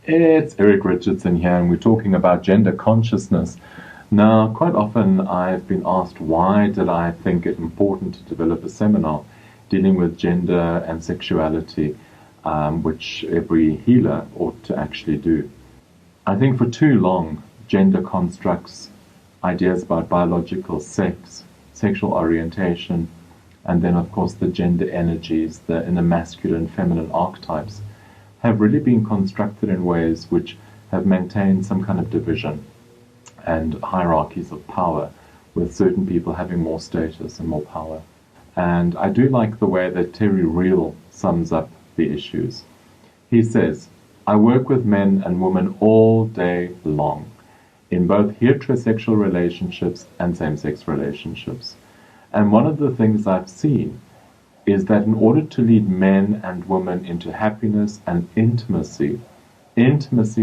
It's Eric Richardson here, and we're talking about gender consciousness. Now, quite often I've been asked why did I think it important to develop a seminar dealing with gender and sexuality, which every healer ought to actually do. I think for too long, gender constructs, ideas about biological sex, sexual orientation, and then of course the gender energies, the inner masculine, feminine archetypes, have really been constructed in ways which have maintained some kind of division and hierarchies of power, with certain people having more status and more power. And I do like the way that Terry Real sums up the issues. He says, "I work with men and women all day long, in both heterosexual relationships and same-sex relationships. And one of the things I've seen is that in order to lead men and women into happiness and intimacy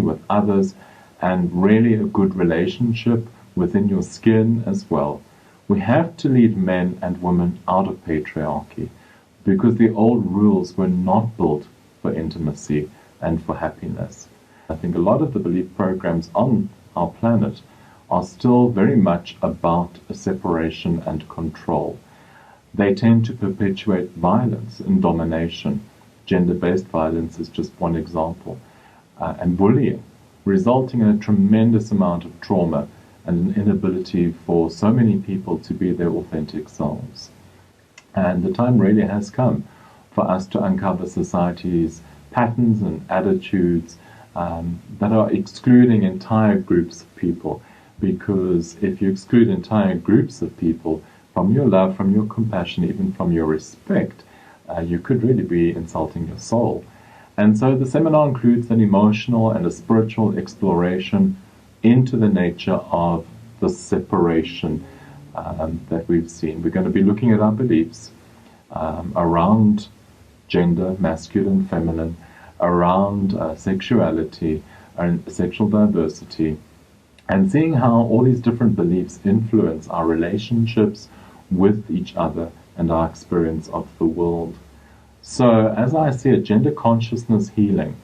with others, and really a good relationship within your skin as well, we have to lead men and women out of patriarchy, because the old rules were not built for intimacy and for happiness." I think a lot of the belief programs on our planet are still very much about a separation and control. They tend to perpetuate violence and domination. Gender-based violence is just one example. And bullying, resulting in a tremendous amount of trauma and an inability for so many people to be their authentic selves. And the time really has come for us to uncover society's patterns and attitudes that are excluding entire groups of people. Because if you exclude entire groups of people from your love, from your compassion, even from your respect, you could really be insulting your soul. And so the seminar includes an emotional and a spiritual exploration into the nature of the separation that we've seen. We're going to be looking at our beliefs around gender, masculine, feminine, around sexuality and sexual diversity, and seeing how all these different beliefs influence our relationships with each other and our experience of the world. So, as I see it, gender consciousness healing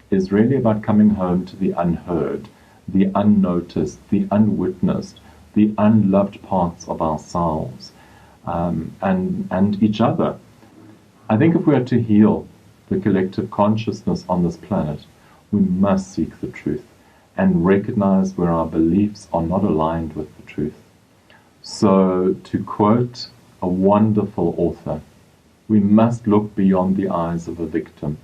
is really about coming home to the unheard, the unnoticed, the unwitnessed, the unloved parts of ourselves and each other. I think if we are to heal the collective consciousness on this planet, we must seek the truth and recognize where our beliefs are not aligned with the truth. So, to quote a wonderful author, we must look beyond the eyes of a victim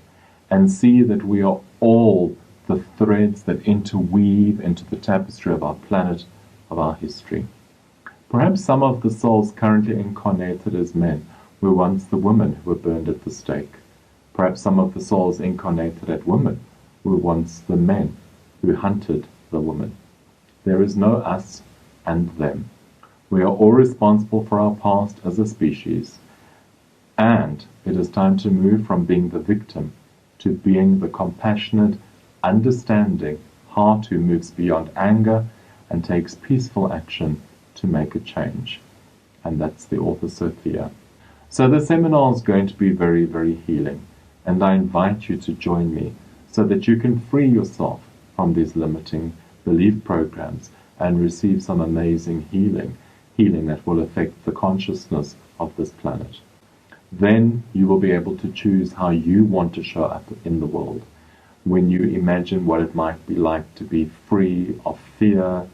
and see that we are all the threads that interweave into the tapestry of our planet, of our history. Perhaps some of the souls currently incarnated as men were once the women who were burned at the stake. Perhaps some of the souls incarnated as women were once the men who hunted the woman. There is no us and them. We are all responsible for our past as a species, and it is time to move from being the victim to being the compassionate, understanding heart who moves beyond anger and takes peaceful action to make a change. And that's the author Sophia. So the seminar is going to be very, very healing, and I invite you to join me so that you can free yourself from these limiting belief programs and receive some amazing healing that will affect the consciousness of this planet. Then you will be able to choose how you want to show up in the world. When you imagine what it might be like to be free of fear,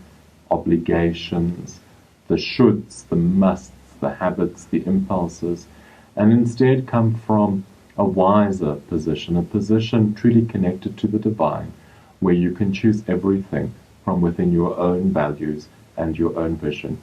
obligations, the shoulds, the musts, the habits, the impulses, and instead come from a wiser position, a position truly connected to the divine, where you can choose everything from within your own values and your own vision.